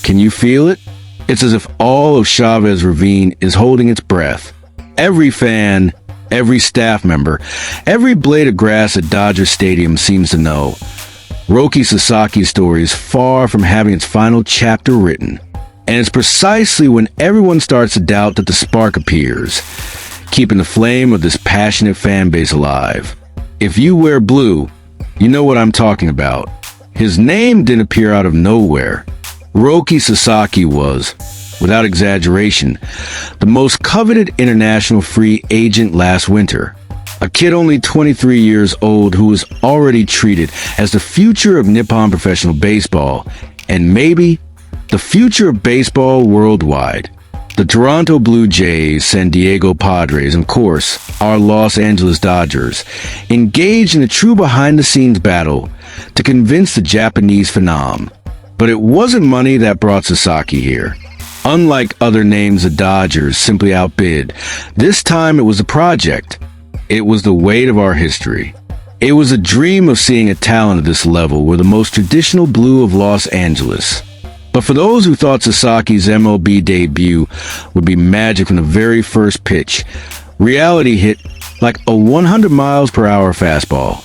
Can you feel it? It's as if all of Chavez Ravine is holding its breath. Every fan, every staff member, every blade of grass at Dodger Stadium seems to know. Roki Sasaki's story is far from having its final chapter written. And it's precisely when everyone starts to doubt that the spark appears, keeping the flame of this passionate fan base alive. If you wear blue, you know what I'm talking about. His name didn't appear out of nowhere. Roki Sasaki was, without exaggeration, the most coveted international free agent last winter. A kid only 23 years old who was already treated as the future of Nippon professional baseball, and maybe the future of baseball worldwide. The Toronto Blue Jays, San Diego Padres, and of course, our Los Angeles Dodgers, engaged in a true behind-the-scenes battle to convince the Japanese phenom. But it wasn't money that brought Sasaki here. Unlike other names the Dodgers simply outbid, this time it was a project. It was the weight of our history. It was a dream of seeing a talent at this level with the most traditional blue of Los Angeles. But for those who thought Sasaki's MLB debut would be magic from the very first pitch, reality hit like a 100 miles per hour fastball.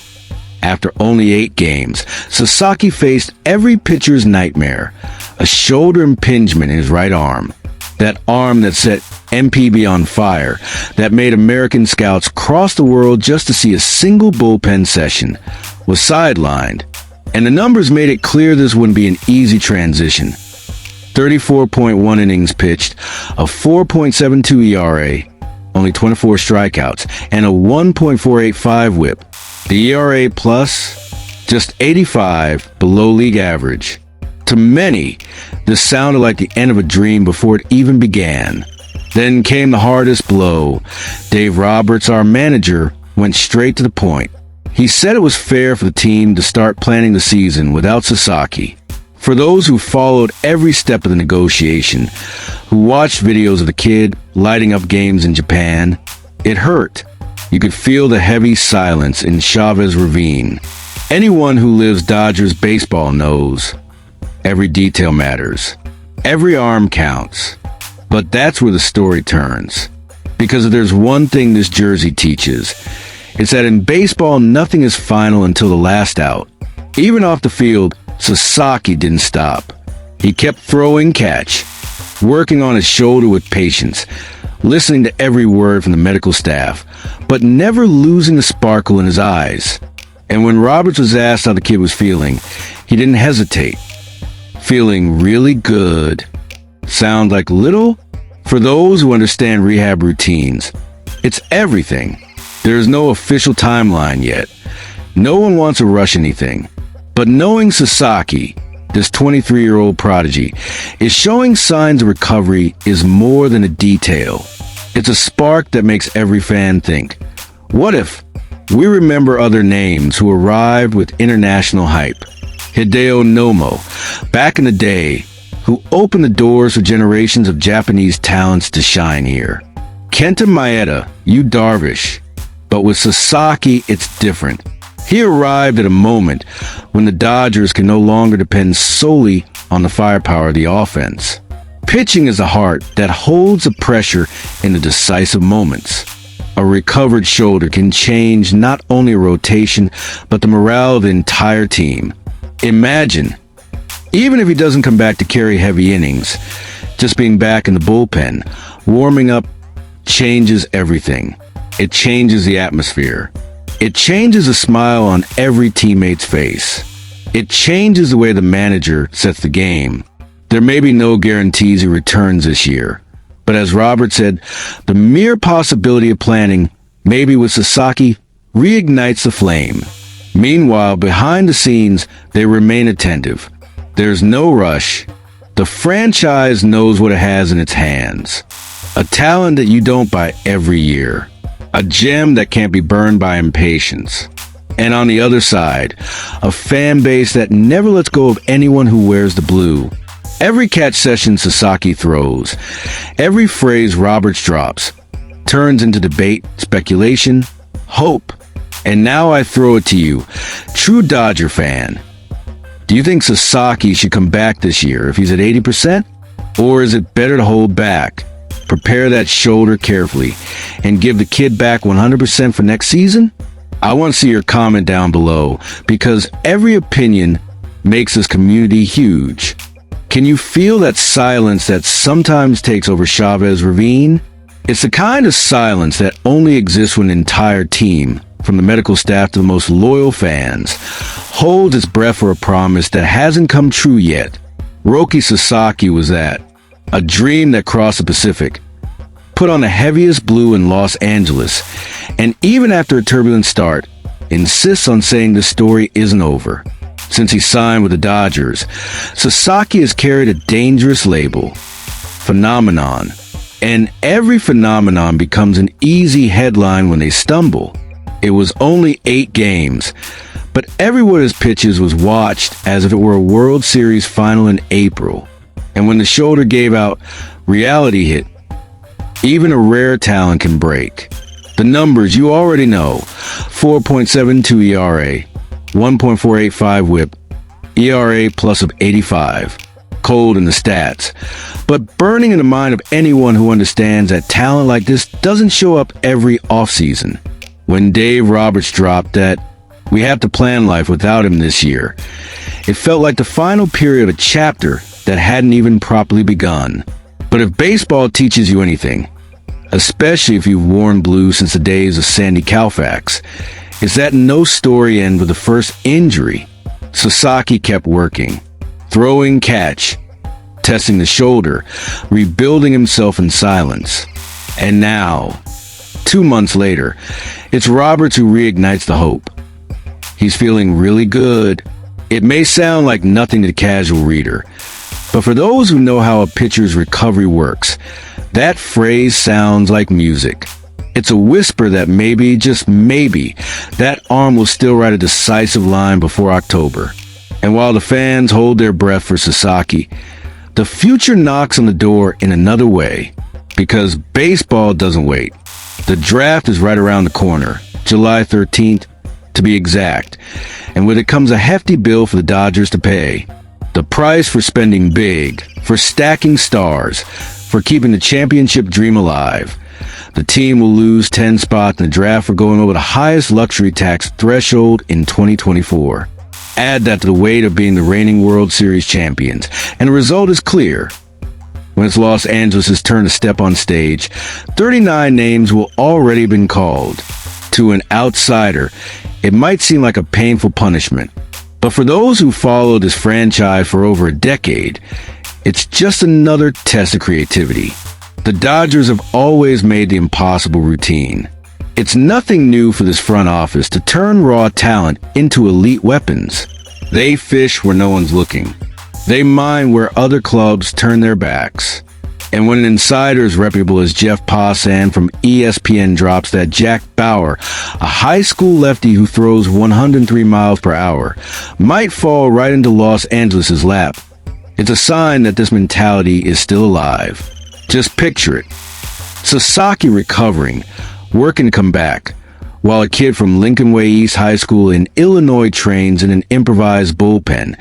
After only 8 games, Sasaki faced every pitcher's nightmare, a shoulder impingement in his right arm. That arm that set MPB on fire, that made American scouts cross the world just to see a single bullpen session, was sidelined. And the numbers made it clear this wouldn't be an easy transition. 34.1 innings pitched, a 4.72 ERA, only 24 strikeouts, and a 1.485 whip. The ERA plus, just 85, below league average. To many, this sounded like the end of a dream before it even began. Then came the hardest blow. Dave Roberts, our manager, went straight to the point. He said it was fair for the team to start planning the season without Sasaki. For those who followed every step of the negotiation, who watched videos of the kid lighting up games in Japan, it hurt. You could feel the heavy silence in Chavez Ravine. Anyone who lives Dodgers baseball knows. Every detail matters. Every arm counts. But that's where the story turns. Because if there's one thing this jersey teaches, it's that in baseball nothing is final until the last out. Even off the field, Sasaki didn't stop. He kept throwing catch, working on his shoulder with patience, listening to every word from the medical staff, but never losing the sparkle in his eyes. And when Roberts was asked how the kid was feeling, he didn't hesitate. Feeling really good. Sound like little? For those who understand rehab routines, it's everything. There is no official timeline yet. No one wants to rush anything. But knowing Sasaki, this 23-year-old prodigy, is showing signs of recovery is more than a detail. It's a spark that makes every fan think, what if we remember other names who arrived with international hype? Hideo Nomo, back in the day, who opened the doors for generations of Japanese talents to shine here. Kenta Maeda, Yu Darvish. But with Sasaki, it's different. He arrived at a moment when the Dodgers can no longer depend solely on the firepower of the offense. Pitching is a heart that holds the pressure in the decisive moments. A recovered shoulder can change not only a rotation, but the morale of the entire team. Imagine, even if he doesn't come back to carry heavy innings, just being back in the bullpen, warming up, changes everything. It changes the atmosphere. It changes the smile on every teammate's face. It changes the way the manager sets the game. There may be no guarantees he returns this year, but as Robert said, the mere possibility of planning, maybe with Sasaki, reignites the flame. Meanwhile, behind the scenes, they remain attentive. There's no rush. The franchise knows what it has in its hands. A talent that you don't buy every year. A gem that can't be burned by impatience. And on the other side, a fan base that never lets go of anyone who wears the blue. Every catch session Sasaki throws, every phrase Roberts drops, turns into debate, speculation, hope. And now I throw it to you, true Dodger fan. Do you think Sasaki should come back this year if he's at 80%? Or is it better to hold back, prepare that shoulder carefully, and give the kid back 100% for next season? I want to see your comment down below, because every opinion makes this community huge. Can you feel that silence that sometimes takes over Chavez Ravine? It's the kind of silence that only exists when an entire team, from the medical staff to the most loyal fans, holds its breath for a promise that hasn't come true yet. Roki Sasaki was that. A dream that crossed the Pacific, put on the heaviest blue in Los Angeles, and even after a turbulent start, insists on saying the story isn't over. Since he signed with the Dodgers, Sasaki has carried a dangerous label, phenomenon, and every phenomenon becomes an easy headline when they stumble. It was only 8 games, but every one of his pitches was watched as if it were a World Series final in April. And when the shoulder gave out, reality hit. Even a rare talent can break. The numbers you already know: 4.72 ERA, 1.485 whip, ERA plus of 85. Cold in the stats, but burning in the mind of anyone who understands that talent like this doesn't show up every offseason. When Dave Roberts dropped that we have to plan life without him this year, it felt like the final period of a chapter that hadn't even properly begun. But if baseball teaches you anything, especially if you've worn blue since the days of Sandy Koufax, is that no story ends with the first injury. Sasaki kept working, throwing catch, testing the shoulder, rebuilding himself in silence. And now, 2 months later, it's Roberts who reignites the hope. He's feeling really good. It may sound like nothing to the casual reader, but for those who know how a pitcher's recovery works, that phrase sounds like music. It's a whisper that maybe, just maybe, that arm will still write a decisive line before October. And while the fans hold their breath for Sasaki, the future knocks on the door in another way, because baseball doesn't wait. The draft is right around the corner, July 13th, to be exact, and with it comes a hefty bill for the Dodgers to pay. The price for spending big, for stacking stars, for keeping the championship dream alive. The team will lose 10 spots in the draft for going over the highest luxury tax threshold in 2024. Add that to the weight of being the reigning World Series champions, and the result is clear. When it's Los Angeles' turn to step on stage, 39 names will already have been called. To an outsider, it might seem like a painful punishment, but for those who follow this franchise for over a decade, it's just another test of creativity. The Dodgers have always made the impossible routine. It's nothing new for this front office to turn raw talent into elite weapons. They fish where no one's looking. They mine where other clubs turn their backs. And when an insider as reputable as Jeff Passan from ESPN drops that Jack Bauer, a high school lefty who throws 103 miles per hour, might fall right into Los Angeles' lap, it's a sign that this mentality is still alive. Just picture it. Sasaki recovering, working to come back, while a kid from Lincoln Way East High School in Illinois trains in an improvised bullpen,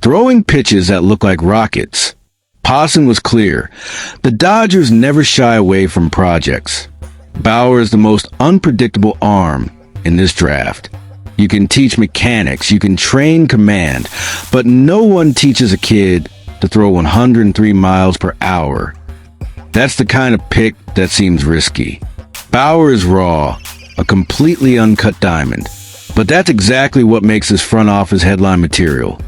throwing pitches that look like rockets. Passan was clear. The Dodgers never shy away from projects. Bauer is the most unpredictable arm in this draft. You can teach mechanics, you can train command, but no one teaches a kid to throw 103 miles per hour. That's the kind of pick that seems risky. Bauer is raw, a completely uncut diamond. But that's exactly what makes this front office headline material.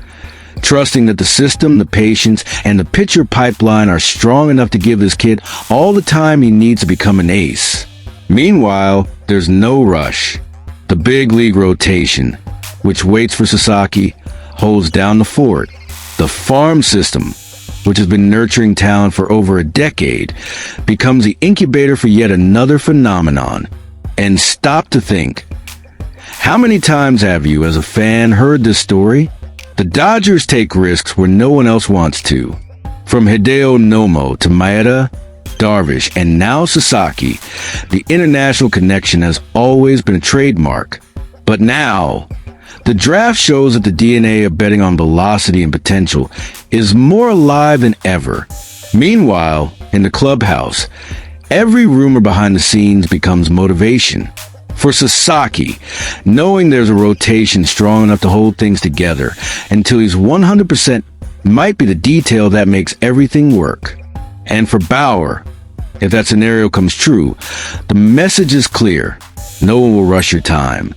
Trusting that the system, the patience, and the pitcher pipeline are strong enough to give this kid all the time he needs to become an ace. Meanwhile, there's no rush. The big league rotation, which waits for Sasaki, holds down the fort. The farm system, which has been nurturing talent for over a decade, becomes the incubator for yet another phenomenon. And stop to think. How many times have you, as a fan, heard this story? The Dodgers take risks where no one else wants to. From Hideo Nomo to Maeda, Darvish, and now Sasaki, the international connection has always been a trademark. But now, The draft shows that the DNA of betting on velocity and potential is more alive than ever. Meanwhile, in the clubhouse, every rumor behind the scenes becomes motivation. For Sasaki, knowing there's a rotation strong enough to hold things together until he's 100% might be the detail that makes everything work. And for Bauer, if that scenario comes true, the message is clear. No one will rush your time.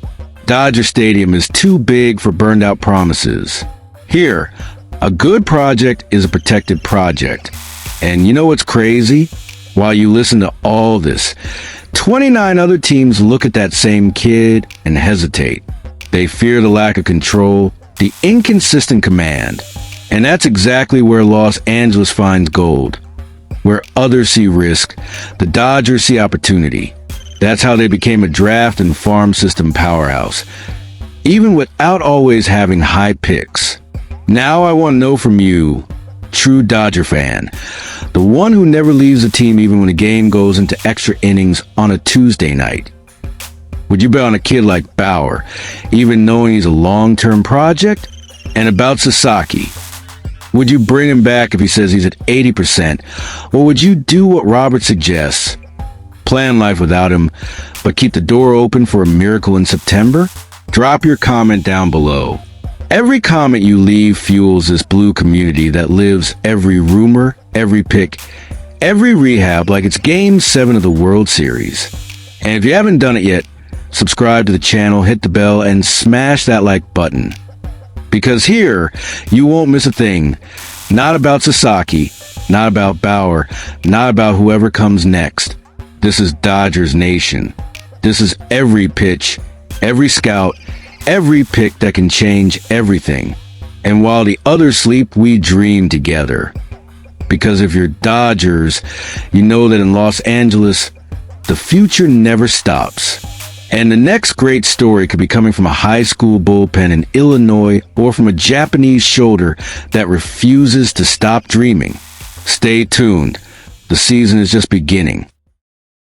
Dodger Stadium is too big for burned out promises. Here, a good project is a protected project. And you know what's crazy? While you listen to all this, 29 other teams look at that same kid and hesitate. They fear the lack of control, the inconsistent command. And that's exactly where Los Angeles finds gold. Where others see risk, the Dodgers see opportunity. That's how they became a draft and farm system powerhouse, even without always having high picks. Now I want to know from you, true Dodger fan, the one who never leaves the team even when the game goes into extra innings on a Tuesday night. Would you bet on a kid like Bauer, even knowing he's a long-term project? And about Sasaki, would you bring him back if he says he's at 80%? Or would you do what Robert suggests? Plan life without him, but keep the door open for a miracle in September? Drop your comment down below. Every comment you leave fuels this blue community that lives every rumor, every pick, every rehab like it's Game 7 of the World Series. And if you haven't done it yet, subscribe to the channel, hit the bell, and smash that like button. Because here, you won't miss a thing. Not about Sasaki, not about Bauer, not about whoever comes next. This is Dodgers Nation. This is every pitch, every scout, every pick that can change everything. And while the others sleep, we dream together. Because if you're Dodgers, you know that in Los Angeles, the future never stops. And the next great story could be coming from a high school bullpen in Illinois or from a Japanese shoulder that refuses to stop dreaming. Stay tuned. The season is just beginning.